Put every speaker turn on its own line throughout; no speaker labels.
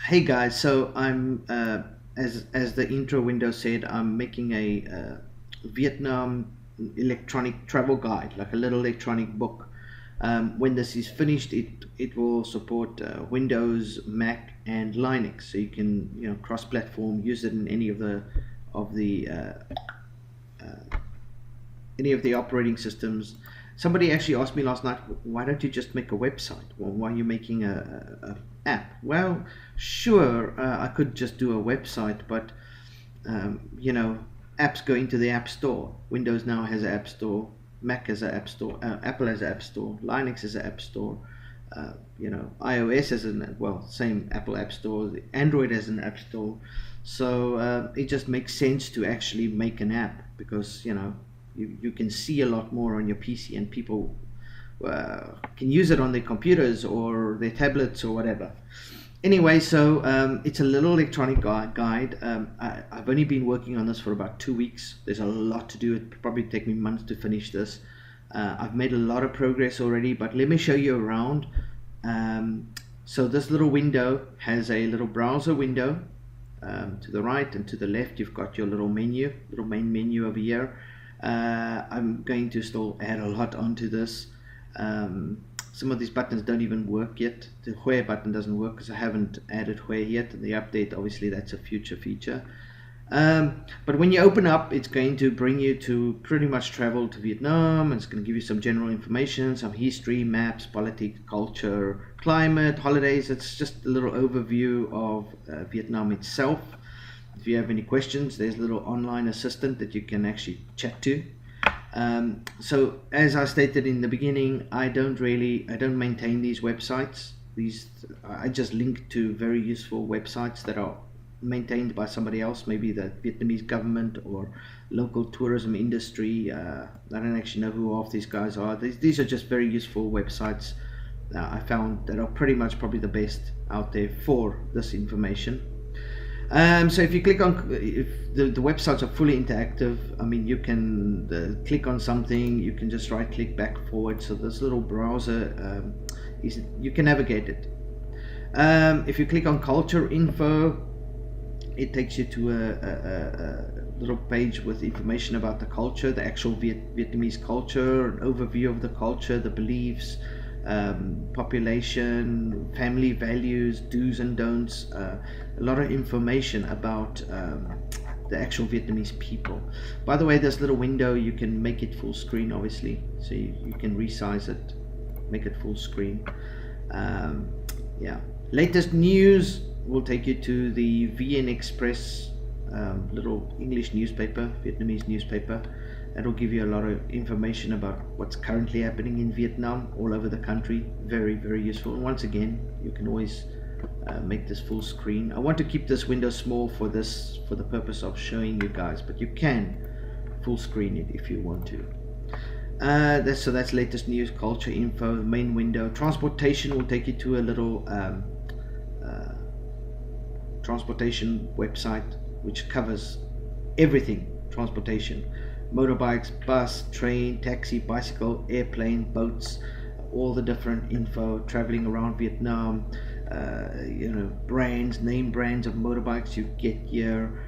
Hey guys, so I'm as the intro window said, I'm making a Vietnam electronic travel guide, like a little electronic book. When this is finished, it will support Windows, Mac, and Linux, so you can cross-platform, use it in of the any of the operating systems. Somebody actually asked me last night, why don't you just make a website? Well, why are you making a app? Well, sure, I could just do a website, but apps go into the App Store. Windows now has an App Store, Mac has an App Store, Apple has an App Store, Linux has an App Store. iOS has same Apple App Store, Android has an App Store. So it just makes sense to actually make an app because you can see a lot more on your PC, and people can use it on their computers or their tablets or whatever. Anyway, so it's a little electronic guide. I've only been working on this for about 2 weeks. There's a lot to do. It probably take me months to finish this. I've made a lot of progress already, but let me show you around. So this little window has a little browser window. To the right and to the left, you've got your little main menu over here. I'm going to still add a lot onto this. Some of these buttons don't even work yet. The Where button doesn't work because I haven't added Where yet. And the update, obviously, that's a future feature. But when you open up, it's going to bring you to pretty much travel to Vietnam, and it's going to give you some general information, some history, maps, politics, culture, climate, holidays. It's just a little overview of Vietnam itself. If you have any questions, there's a little online assistant that you can actually chat to. So as I stated in the beginning, I don't maintain these websites. I just link to very useful websites that are maintained by somebody else, maybe the Vietnamese government or local tourism industry. I don't actually know who half these guys are. These are just very useful websites I found that are pretty much probably the best out there for this information. So if you click on, if the websites are fully interactive, I mean, you can click on something, you can just right click back forward. So this little browser, you can navigate it. If you click on culture info, it takes you to a little page with information about the culture, the actual Vietnamese culture, an overview of the culture, the beliefs, population, family values, do's and don'ts, a lot of information about the actual Vietnamese people. By the way, this little window, you can make it full screen, obviously, so you can resize it, make it full screen. Yeah, latest news will take you to the VN Express, little English newspaper, Vietnamese newspaper. It'll give you a lot of information about what's currently happening in Vietnam all over the country. Very, very useful. And once again, you can always make this full screen. I want to keep this window small for the purpose of showing you guys, but you can full screen it if you want to. That's latest news, culture info, main window. Transportation will take you to a little transportation website which covers everything transportation: motorbikes, bus, train, taxi, bicycle, airplane, boats, all the different info traveling around Vietnam. Name brands of motorbikes you get here.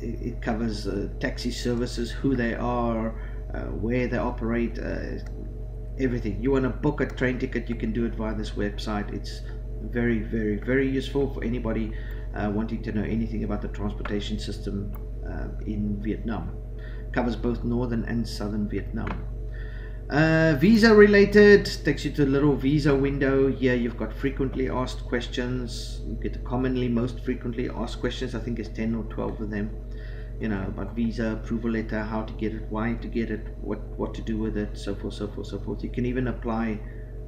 It covers taxi services, who they are, where they operate, everything. You want to book a train ticket, you can do it via this website. It's very, very, very useful for anybody wanting to know anything about the transportation system in Vietnam. Covers both northern and southern Vietnam. Visa related, takes you to a little visa window. Here you've got frequently asked questions. You get the commonly most frequently asked questions. I think it's 10 or 12 of them. About visa, approval letter, how to get it, why to get it, what to do with it, so forth, so forth, so forth. You can even apply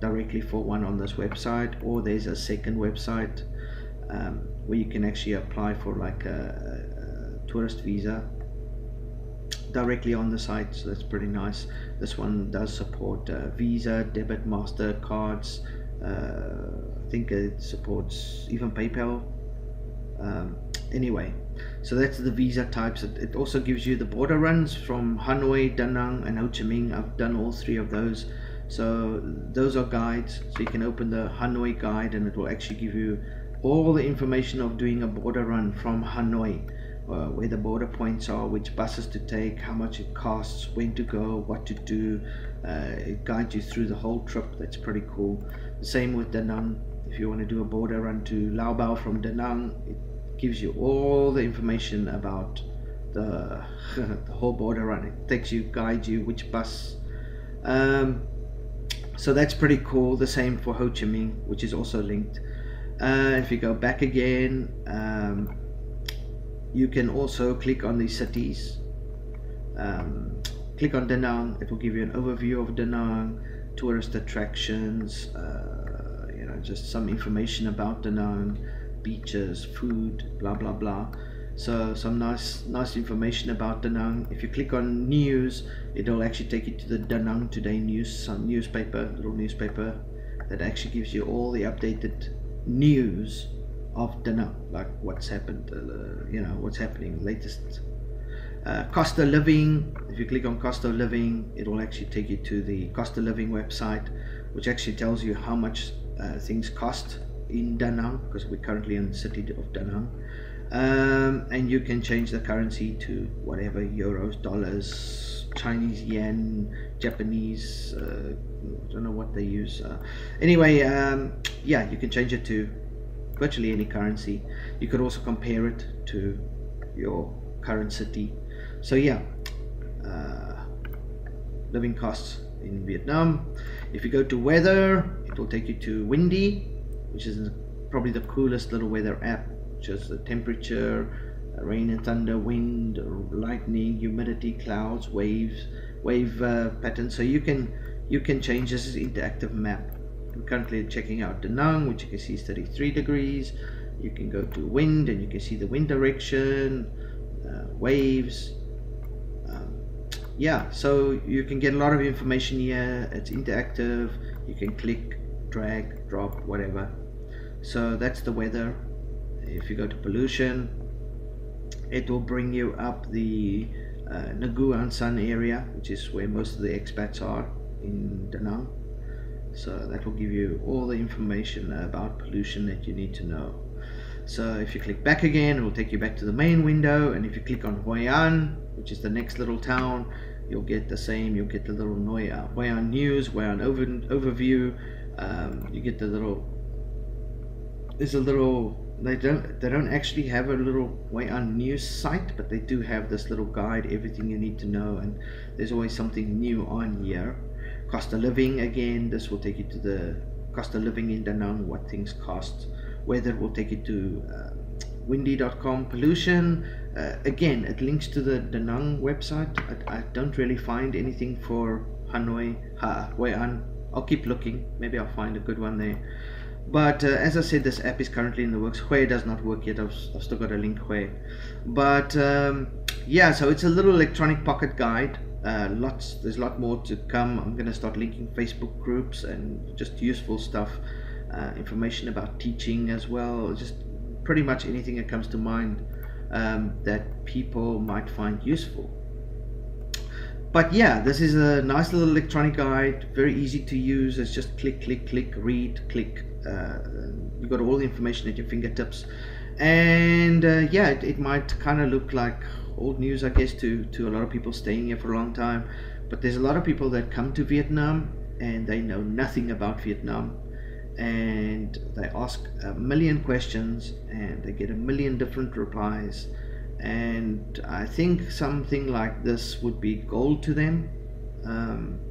directly for one on this website, or there's a second website where you can actually apply for like a tourist visa directly on the site. So that's pretty nice. This one does support Visa, debit, Master cards. I think it supports even PayPal. Anyway, so that's the visa types. It also gives you the border runs from Hanoi, Da Nang, and Ho Chi Minh. I've done all three of those. So those are guides. So you can open the Hanoi guide, and it will actually give you all the information of doing a border run from Hanoi, where the border points are, which buses to take, how much it costs, when to go, what to do. It guides you through the whole trip. That's pretty cool. The same with Da Nang. If you want to do a border run to Lao Bao from Da Nang, it gives you all the information about the the whole border run. It takes you, guides you which bus. So that's pretty cool. The same for Ho Chi Minh, which is also linked. If you go back again, you can also click on these cities. Click on Da Nang. It will give you an overview of Da Nang, tourist attractions, just some information about Da Nang, beaches, food, blah blah blah. So some nice information about Da Nang. If you click on news, it'll actually take you to the Da Nang Today news, some little newspaper that actually gives you all the updated news of Da Nang, like what's happened, what's happening, latest. Cost of living. If you click on cost of living, it will actually take you to the cost of living website, which actually tells you how much things cost in Da Nang, because we're currently in the city of Da Nang. And you can change the currency to whatever, euros, dollars, Chinese yen, Japanese, I don't know what they use. Anyway, yeah, you can change it to virtually any currency. You could also compare it to your current city. So yeah, living costs in Vietnam. If you go to weather, it will take you to Windy, which is probably the coolest little weather app. Just the temperature, rain and thunder, wind, lightning, humidity, clouds, wave patterns. So you can change this interactive map. I'm currently checking out Da Nang, which you can see is 33 degrees. You can go to wind and you can see the wind direction, waves. Yeah, so you can get a lot of information here. It's interactive. You can click, drag, drop, whatever. So that's the weather. If you go to pollution, it will bring you up the Nguyen San area, which is where most of the expats are in Da Nang. So that will give you all the information about pollution that you need to know. So if you click back again, it will take you back to the main window, and if you click on Hoi An, which is the next little town, you'll get the same. You'll get the little Hoi An news, Hoi An overview. You get the little. There's a little. They don't actually have a little Hoi An news site, but they do have this little guide, everything you need to know, and there's always something new on here. Cost of living, again, this will take you to the cost of living in Da Nang, what things cost. Weather will take you to windy.com. Pollution, again, it links to the Da Nang website. I don't really find anything for Hanoi, Hoi An. I'll keep looking, maybe I'll find a good one there. But as I said, this app is currently in the works. Hue does not work yet. I've still got a link Hue. But yeah, so it's a little electronic pocket guide. There's a lot more to come. I'm going to start linking Facebook groups and just useful stuff, information about teaching as well. Just pretty much anything that comes to mind that people might find useful. But yeah, this is a nice little electronic guide, very easy to use. It's just click, click, click, read, click. You've got all the information at your fingertips. And yeah, it might kind of look like old news, I guess, to a lot of people staying here for a long time. But there's a lot of people that come to Vietnam and they know nothing about Vietnam. And they ask a million questions and they get a million different replies. And I think something like this would be gold to them.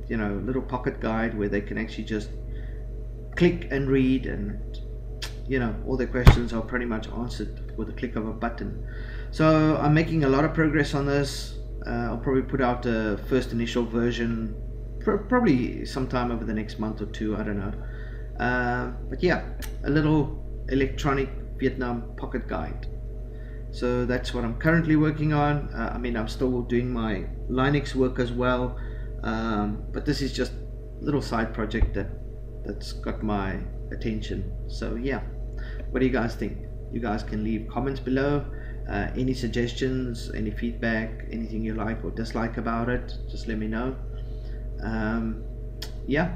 You know, a little pocket guide where they can actually just click and read, and you know, all their questions are pretty much answered with a click of a button. So I'm making a lot of progress on this. I'll probably put out a first initial version probably sometime over the next month or two, I don't know. But yeah, a little electronic Vietnam pocket guide. So that's what I'm currently working on. I mean, I'm still doing my Linux work as well, but this is just a little side project that's got my attention. So yeah, what do you guys think? You guys can leave comments below. Any suggestions, any feedback, anything you like or dislike about it, just let me know. Yeah,